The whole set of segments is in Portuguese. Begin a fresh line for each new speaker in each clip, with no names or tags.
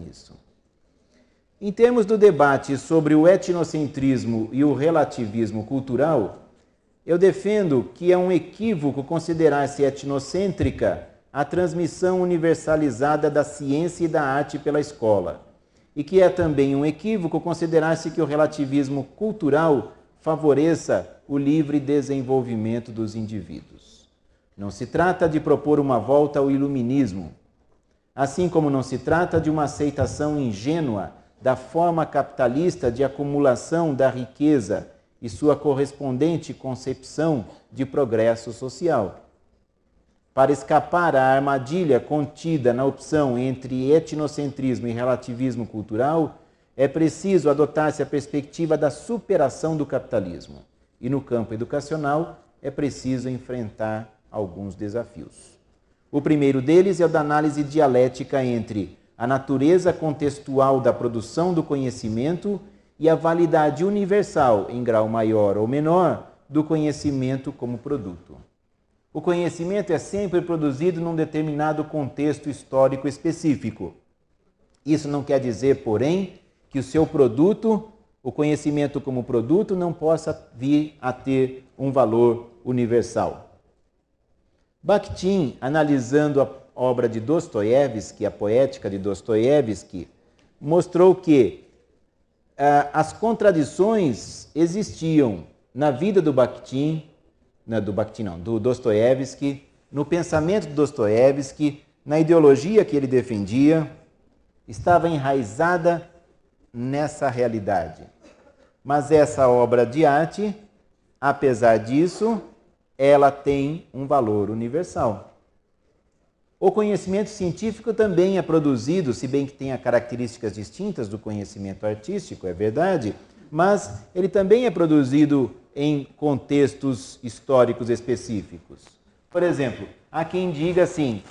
nisso. Em termos do debate sobre o etnocentrismo e o relativismo cultural, eu defendo que é um equívoco considerar-se etnocêntrica a transmissão universalizada da ciência e da arte pela escola, e que é também um equívoco considerar-se que o relativismo cultural favoreça o livre desenvolvimento dos indivíduos. Não se trata de propor uma volta ao iluminismo, assim como não se trata de uma aceitação ingênua da forma capitalista de acumulação da riqueza e sua correspondente concepção de progresso social. Para escapar à armadilha contida na opção entre etnocentrismo e relativismo cultural, é preciso adotar-se a perspectiva da superação do capitalismo. E no campo educacional, é preciso enfrentar alguns desafios. O primeiro deles é o da análise dialética entre a natureza contextual da produção do conhecimento e a validade universal, em grau maior ou menor, do conhecimento como produto. O conhecimento é sempre produzido num determinado contexto histórico específico. Isso não quer dizer, porém, que o seu produto, o conhecimento como produto, não possa vir a ter um valor universal. Bakhtin, analisando a obra de Dostoiévski, a Poética de Dostoiévski, mostrou que as contradições existiam na vida do Bakhtin, do Dostoiévski, no pensamento de Dostoiévski, na ideologia que ele defendia, estava enraizada nessa realidade. Mas essa obra de arte, apesar disso, ela tem um valor universal. O conhecimento científico também é produzido, se bem que tenha características distintas do conhecimento artístico, é verdade, mas ele também é produzido em contextos históricos específicos. Por exemplo, há quem diga assim,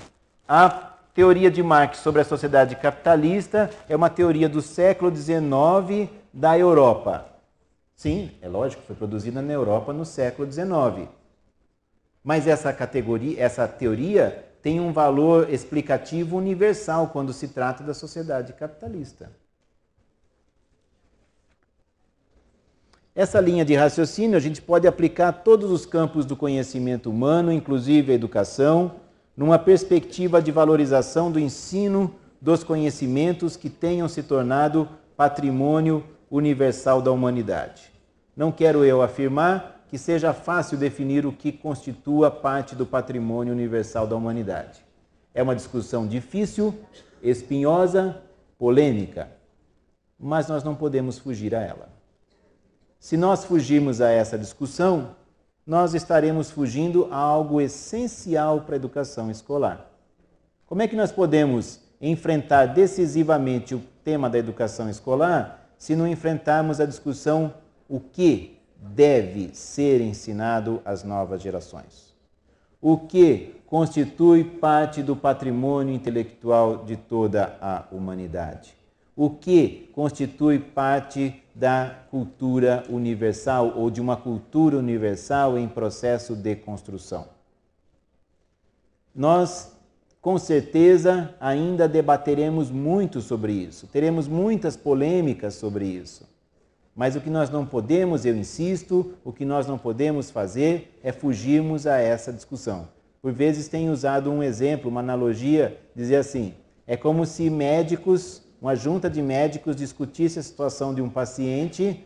a teoria de Marx sobre a sociedade capitalista é uma teoria do século XIX da Europa. Sim, é lógico, foi produzida na Europa no século XIX. Mas essa teoria tem um valor explicativo universal quando se trata da sociedade capitalista. Essa linha de raciocínio a gente pode aplicar a todos os campos do conhecimento humano, inclusive a educação, numa perspectiva de valorização do ensino dos conhecimentos que tenham se tornado patrimônio universal da humanidade. Não quero eu afirmar que seja fácil definir o que constitua parte do patrimônio universal da humanidade. É uma discussão difícil, espinhosa, polêmica, mas nós não podemos fugir a ela. Se nós fugirmos a essa discussão, nós estaremos fugindo a algo essencial para a educação escolar. Como é que nós podemos enfrentar decisivamente o tema da educação escolar se não enfrentarmos a discussão o que deve ser ensinado às novas gerações? O que constitui parte do patrimônio intelectual de toda a humanidade? O que constitui parte da cultura universal ou de uma cultura universal em processo de construção? Nós, com certeza, ainda debateremos muito sobre isso, teremos muitas polêmicas sobre isso. Mas o que nós não podemos, eu insisto, o que nós não podemos fazer é fugirmos a essa discussão. Por vezes tenho usado um exemplo, uma analogia, dizer assim, é como se médicos, uma junta de médicos discutisse a situação de um paciente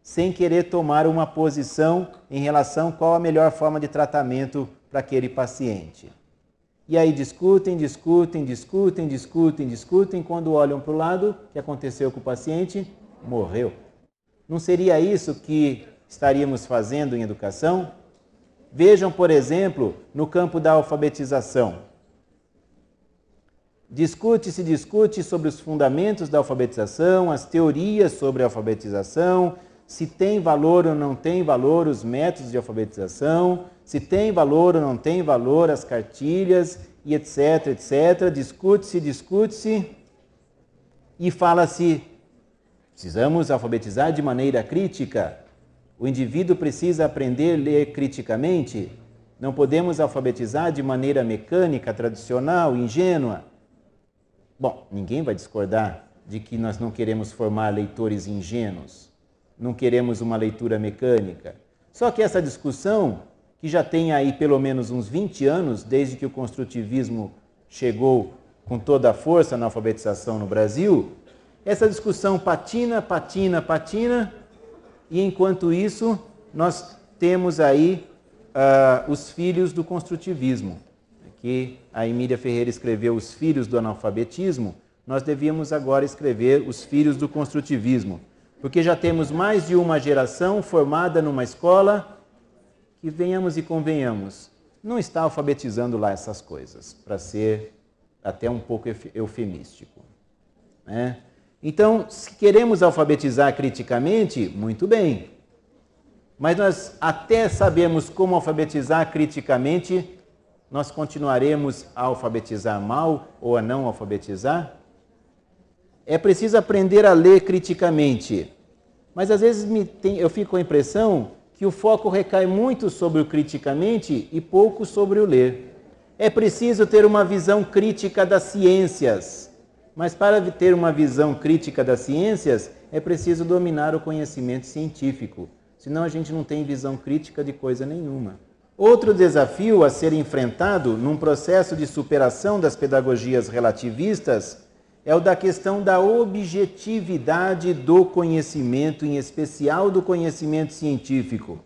sem querer tomar uma posição em relação a qual a melhor forma de tratamento para aquele paciente. E aí discutem, quando olham para o lado, o que aconteceu com o paciente? Morreu. Não seria isso que estaríamos fazendo em educação? Vejam, por exemplo, no campo da alfabetização. Discute sobre os fundamentos da alfabetização, as teorias sobre a alfabetização, se tem valor ou não tem valor os métodos de alfabetização, se tem valor ou não tem valor as cartilhas, e etc, etc. Discute-se e fala-se, precisamos alfabetizar de maneira crítica. O indivíduo precisa aprender a ler criticamente. Não podemos alfabetizar de maneira mecânica, tradicional, ingênua. Bom, ninguém vai discordar de que nós não queremos formar leitores ingênuos, não queremos uma leitura mecânica. Só que essa discussão, que já tem aí pelo menos uns 20 anos, desde que o construtivismo chegou com toda a força na alfabetização no Brasil, essa discussão patina, e enquanto isso nós temos aí os filhos do construtivismo, que a Emília Ferreira escreveu Os Filhos do Analfabetismo, nós devíamos agora escrever Os Filhos do Construtivismo, porque já temos mais de uma geração formada numa escola que, venhamos e convenhamos, não está alfabetizando lá essas coisas, para ser até um pouco eufemístico, né? Então, se queremos alfabetizar criticamente, muito bem, mas nós até sabemos como alfabetizar criticamente, nós continuaremos a alfabetizar mal ou a não alfabetizar? É preciso aprender a ler criticamente, mas às vezes eu fico com a impressão que o foco recai muito sobre o criticamente e pouco sobre o ler. É preciso ter uma visão crítica das ciências, mas para ter uma visão crítica das ciências é preciso dominar o conhecimento científico, senão a gente não tem visão crítica de coisa nenhuma. Outro desafio a ser enfrentado num processo de superação das pedagogias relativistas é o da questão da objetividade do conhecimento, em especial do conhecimento científico.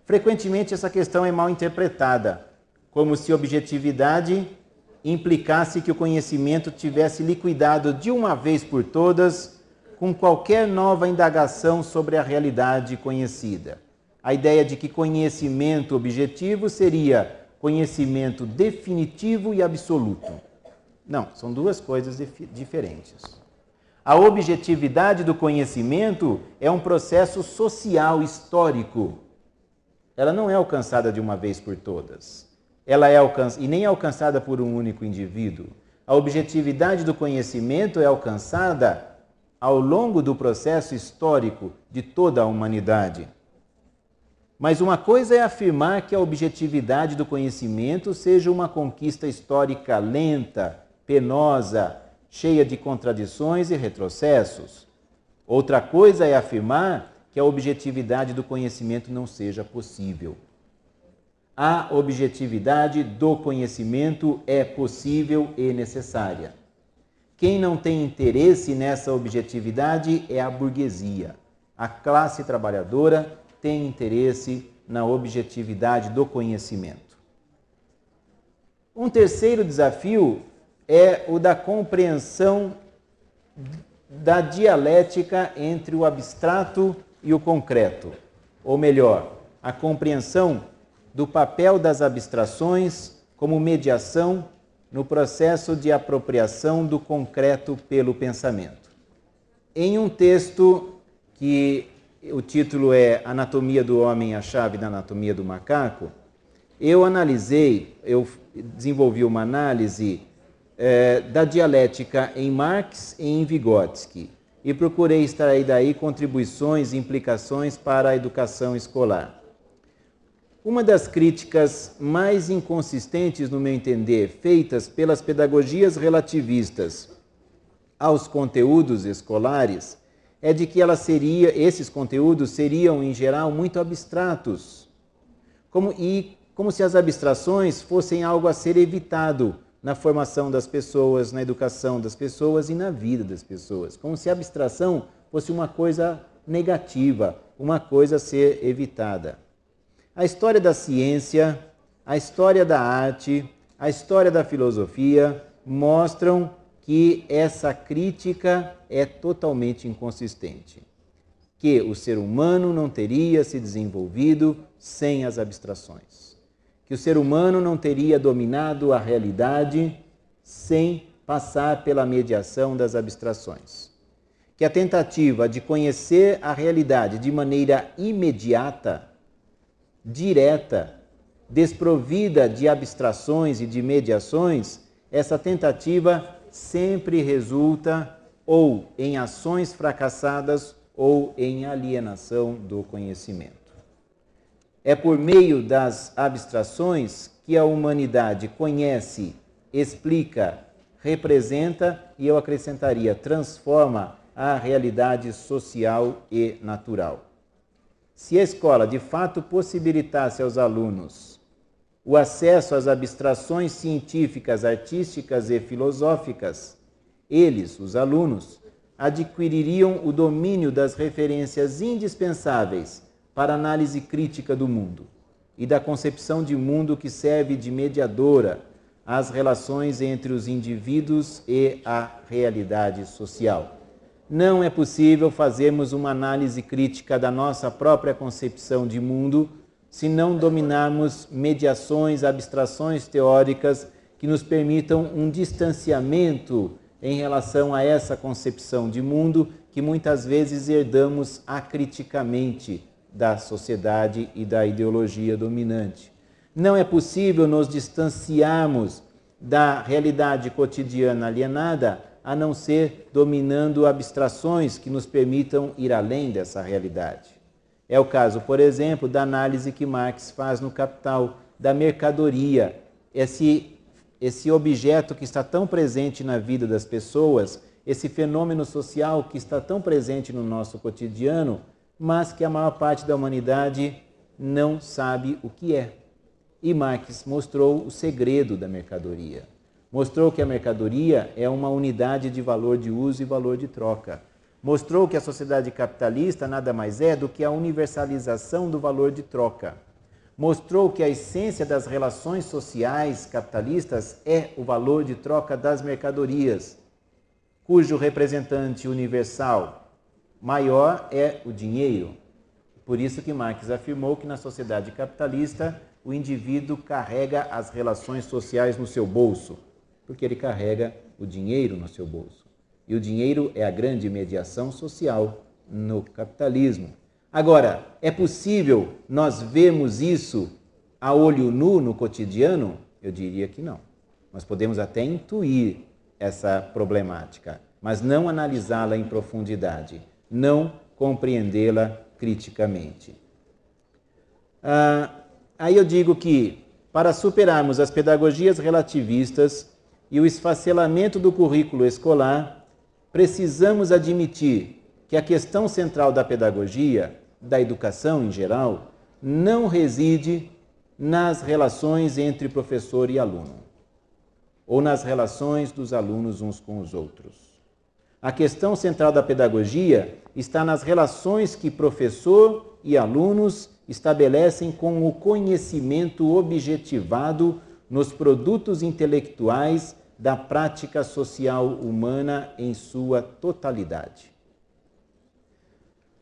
Frequentemente essa questão é mal interpretada, como se objetividade implicasse que o conhecimento tivesse liquidado de uma vez por todas com qualquer nova indagação sobre a realidade conhecida. A ideia de que conhecimento objetivo seria conhecimento definitivo e absoluto. Não, são duas coisas diferentes. A objetividade do conhecimento é um processo social, histórico. Ela não é alcançada de uma vez por todas. E nem é alcançada por um único indivíduo. A objetividade do conhecimento é alcançada ao longo do processo histórico de toda a humanidade. Mas uma coisa é afirmar que a objetividade do conhecimento seja uma conquista histórica lenta, penosa, cheia de contradições e retrocessos. Outra coisa é afirmar que a objetividade do conhecimento não seja possível. A objetividade do conhecimento é possível e necessária. Quem não tem interesse nessa objetividade é a burguesia. A classe trabalhadora tem interesse na objetividade do conhecimento. Um terceiro desafio é o da compreensão da dialética entre o abstrato e o concreto. Ou melhor, a compreensão do papel das abstrações como mediação no processo de apropriação do concreto pelo pensamento. Em um texto que o título é Anatomia do Homem, a Chave da Anatomia do Macaco, eu desenvolvi uma análise da dialética em Marx e em Vygotsky e procurei extrair daí contribuições e implicações para a educação escolar. Uma das críticas mais inconsistentes, no meu entender, feitas pelas pedagogias relativistas aos conteúdos escolares é de que esses conteúdos seriam, em geral, muito abstratos, como se as abstrações fossem algo a ser evitado na formação das pessoas, na educação das pessoas e na vida das pessoas, como se a abstração fosse uma coisa negativa, uma coisa a ser evitada. A história da ciência, a história da arte, a história da filosofia mostram que essa crítica é totalmente inconsistente, que o ser humano não teria se desenvolvido sem as abstrações, que o ser humano não teria dominado a realidade sem passar pela mediação das abstrações, que a tentativa de conhecer a realidade de maneira imediata, direta, desprovida de abstrações e de mediações, essa tentativa sempre resulta ou em ações fracassadas ou em alienação do conhecimento. É por meio das abstrações que a humanidade conhece, explica, representa, e eu acrescentaria, transforma a realidade social e natural. Se a escola de fato possibilitasse aos alunos o acesso às abstrações científicas, artísticas e filosóficas, eles, os alunos, adquiririam o domínio das referências indispensáveis para a análise crítica do mundo e da concepção de mundo que serve de mediadora às relações entre os indivíduos e a realidade social. Não é possível fazermos uma análise crítica da nossa própria concepção de mundo se não dominarmos mediações, abstrações teóricas que nos permitam um distanciamento em relação a essa concepção de mundo que muitas vezes herdamos acriticamente da sociedade e da ideologia dominante. Não é possível nos distanciarmos da realidade cotidiana alienada a não ser dominando abstrações que nos permitam ir além dessa realidade. É o caso, por exemplo, da análise que Marx faz no Capital, da mercadoria, esse objeto que está tão presente na vida das pessoas, esse fenômeno social que está tão presente no nosso cotidiano, mas que a maior parte da humanidade não sabe o que é. E Marx mostrou o segredo da mercadoria. Mostrou que a mercadoria é uma unidade de valor de uso e valor de troca. Mostrou que a sociedade capitalista nada mais é do que a universalização do valor de troca. Mostrou que a essência das relações sociais capitalistas é o valor de troca das mercadorias, cujo representante universal maior é o dinheiro. Por isso que Marx afirmou que na sociedade capitalista o indivíduo carrega as relações sociais no seu bolso, porque ele carrega o dinheiro no seu bolso. E o dinheiro é a grande mediação social no capitalismo. Agora, é possível nós vermos isso a olho nu no cotidiano? Eu diria que não. Nós podemos até intuir essa problemática, mas não analisá-la em profundidade, não compreendê-la criticamente. Aí eu digo que, para superarmos as pedagogias relativistas e o esfacelamento do currículo escolar, precisamos admitir que a questão central da pedagogia, da educação em geral, não reside nas relações entre professor e aluno, ou nas relações dos alunos uns com os outros. A questão central da pedagogia está nas relações que professor e alunos estabelecem com o conhecimento objetivado nos produtos intelectuais da prática social humana em sua totalidade.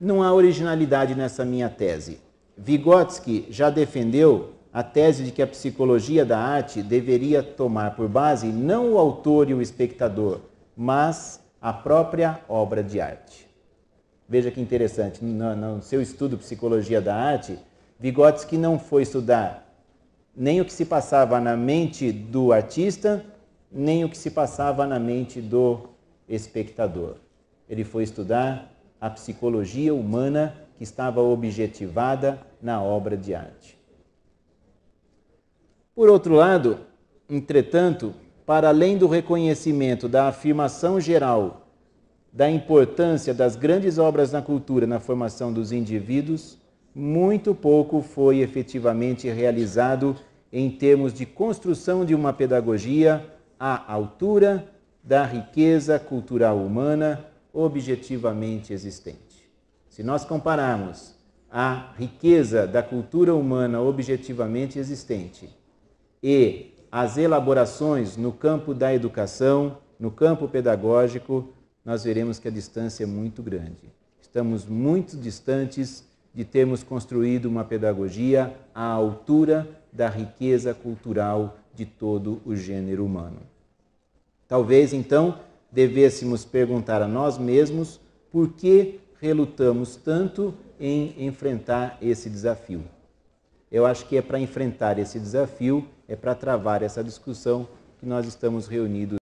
Não há originalidade nessa minha tese. Vygotsky já defendeu a tese de que a psicologia da arte deveria tomar por base não o autor e o espectador, mas a própria obra de arte. Veja que interessante, no seu estudo Psicologia da Arte, Vygotsky não foi estudar nem o que se passava na mente do artista, nem o que se passava na mente do espectador. Ele foi estudar a psicologia humana que estava objetivada na obra de arte. Por outro lado, entretanto, para além do reconhecimento da afirmação geral da importância das grandes obras na cultura na formação dos indivíduos, muito pouco foi efetivamente realizado em termos de construção de uma pedagogia à altura da riqueza cultural humana objetivamente existente. Se nós compararmos a riqueza da cultura humana objetivamente existente e as elaborações no campo da educação, no campo pedagógico, nós veremos que a distância é muito grande. Estamos muito distantes de termos construído uma pedagogia à altura da riqueza cultural de todo o gênero humano. Talvez, então, devêssemos perguntar a nós mesmos por que relutamos tanto em enfrentar esse desafio. Eu acho que é para enfrentar esse desafio, é para travar essa discussão que nós estamos reunidos